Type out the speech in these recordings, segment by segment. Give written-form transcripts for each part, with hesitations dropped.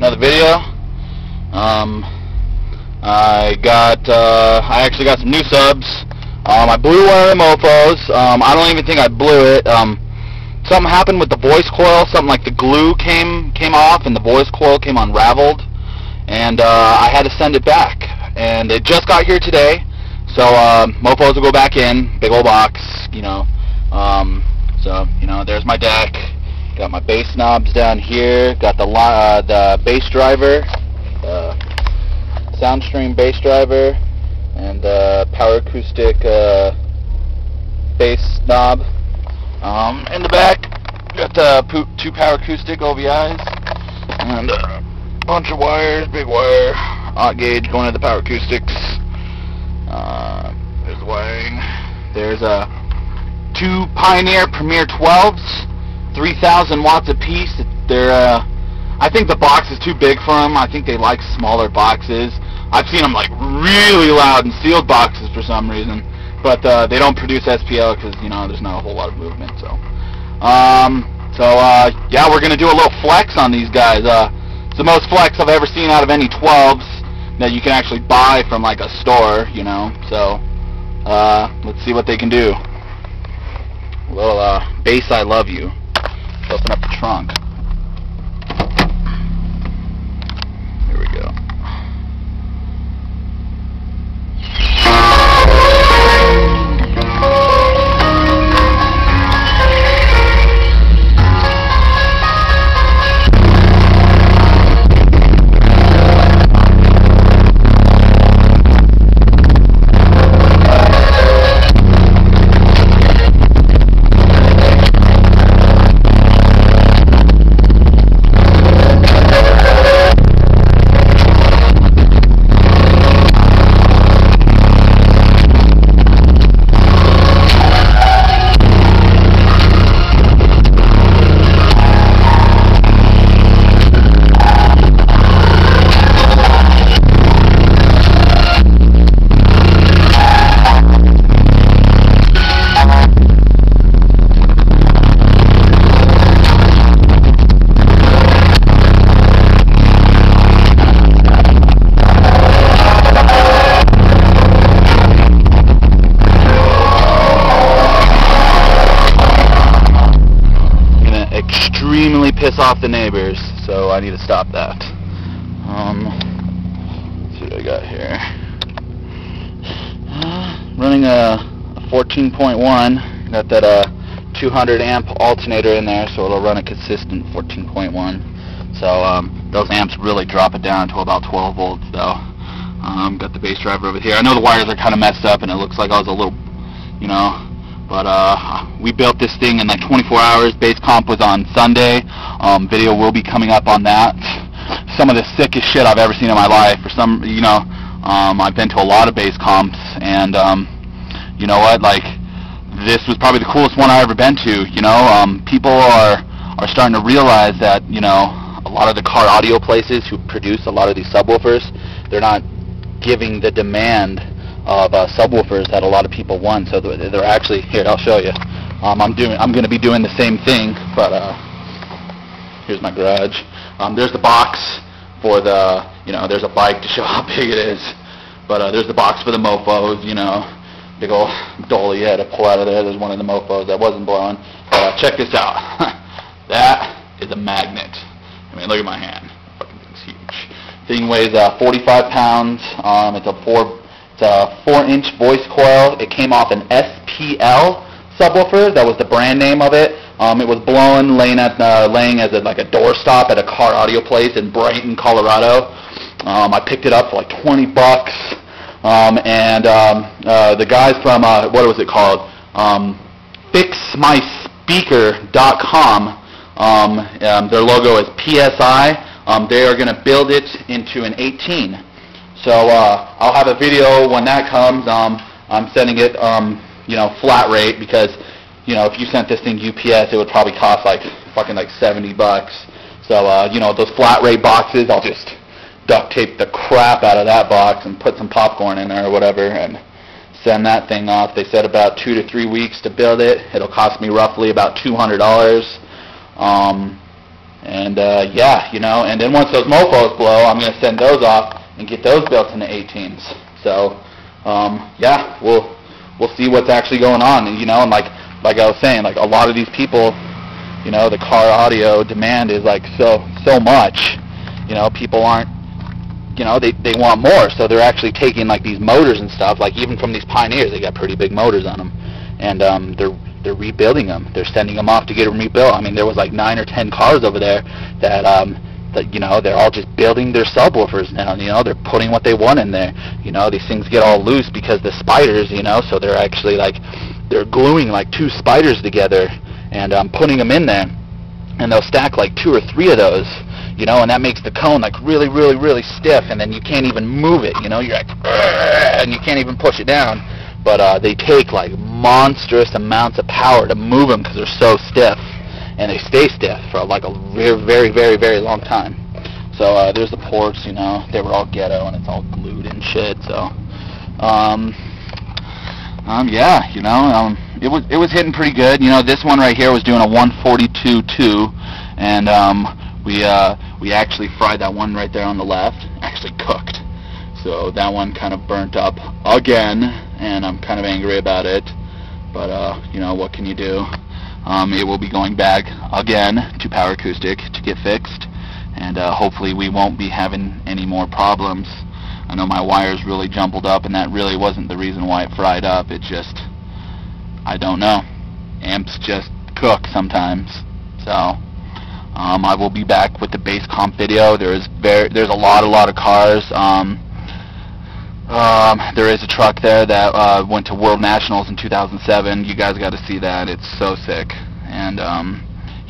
another video. I actually got some new subs. I blew one of the mofos. I don't even think I blew it. Something happened with the voice coil. Something like the glue came off and the voice coil came unraveled, and I had to send it back. And it just got here today, so mofos will go back in. Big old box, you know. So you know, there's my deck. Got my bass knobs down here. Got the bass driver, Soundstream bass driver, and power acoustic bass knob. In the back, got the 2 power acoustic OVIs and a bunch of wires, big wire, aught gauge going to the power acoustics. There's the wiring. There's 2 Pioneer Premier 12s. 3,000 watts a piece. They're, I think the box is too big for them. I think they like smaller boxes. I've seen them like really loud in sealed boxes for some reason, but they don't produce SPL because, you know, there's not a whole lot of movement. So, yeah, we're gonna do a little flex on these guys. It's the most flex I've ever seen out of any 12s that you can actually buy from like a store, you know. So, let's see what they can do. A little bass I love you. Open up the trunk. Here we go. Extremely piss off the neighbors, so I need to stop that. Let's see what I got here. Running a 14.1. Got that 200 amp alternator in there, so it'll run a consistent 14.1. So those amps really drop it down to about 12 volts though. Got the bass driver over here. I know the wires are kind of messed up and it looks like I was a little, you know, but we built this thing in like 24 hours. Bass comp was on Sunday. Video will be coming up on that. Some of the sickest shit I've ever seen in my life. For some, you know, I've been to a lot of bass comps, and you know what? Like, this was probably the coolest one I've ever been to. You know, people are starting to realize that, you know, a lot of the car audio places who produce a lot of these subwoofers, they're not giving the demand of subwoofers that a lot of people want. So they're actually, here, I'll show you. I'm going to be doing the same thing, but here's my garage. There's the box for the, you know, there's a bike to show how big it is, but there's the box for the mofos, you know, big old dolly you had to pull out of there. There's one of the mofos that wasn't blowing. But check this out. That is a magnet. I mean, look at my hand. The fucking thing's huge. Thing weighs 45 pounds. It's a 4-inch voice coil. It came off an SPL subwoofer. That was the brand name of it. It was blown, laying as like a doorstop at a car audio place in Brighton, Colorado. I picked it up for like 20 bucks. The guys from what was it called? FixMySpeaker.com. Their logo is PSI. They are going to build it into an 18. So I'll have a video when that comes. I'm sending it, you know, flat rate, because, you know, if you sent this thing UPS, it would probably cost like fucking like 70 bucks. So you know, those flat rate boxes, I'll just duct tape the crap out of that box and put some popcorn in there or whatever and send that thing off. They said about 2 to 3 weeks to build it. It'll cost me roughly about $200. And yeah, you know, and then once those mofos blow, I'm going to send those off and get those built into 18s. So yeah, we'll see what's actually going on. And, you know, and like I was saying, like a lot of these people, you know, the car audio demand is like so much. You know, people aren't, you know, they want more, so they're actually taking like these motors and stuff, like even from these Pioneers, they got pretty big motors on them, and they're rebuilding them. They're sending them off to get them rebuilt. I mean, there was like 9 or 10 cars over there that you know, they're all just building their subwoofers now. You know, they're putting what they want in there. You know, these things get all loose because the spiders, you know, so they're actually like, they're gluing like 2 spiders together and putting them in there, and they'll stack like 2 or 3 of those, you know, and that makes the cone like really stiff, and then you can't even move it, you know, you're like, and you can't even push it down. But they take like monstrous amounts of power to move them because they're so stiff, and they stay stiff for like a very long time. So there's the ports, you know, they were all ghetto and it's all glued and shit. So yeah, you know, it was hitting pretty good. You know, this one right here was doing a 142.2, and we actually fried that one right there on the left, actually cooked. So that one kind of burnt up again, and I'm kind of angry about it. But you know, what can you do? It will be going back again to Power Acoustic to get fixed, and hopefully we won't be having any more problems. I know my wires really jumbled up, and that really wasn't the reason why it fried up. It just, I don't know. Amps just cook sometimes. So I will be back with the bass comp video. There's a lot of cars. There is a truck there that went to World Nationals in 2007. You guys got to see that. It's so sick. And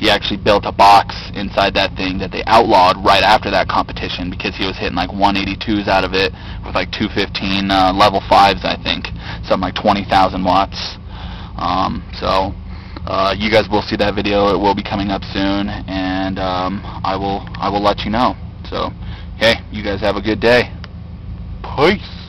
he actually built a box inside that thing that they outlawed right after that competition because he was hitting like 182s out of it with like 215 level 5s, I think. Something like 20,000 watts. So you guys will see that video. It will be coming up soon, and I will let you know. So, hey, you guys have a good day. Peace.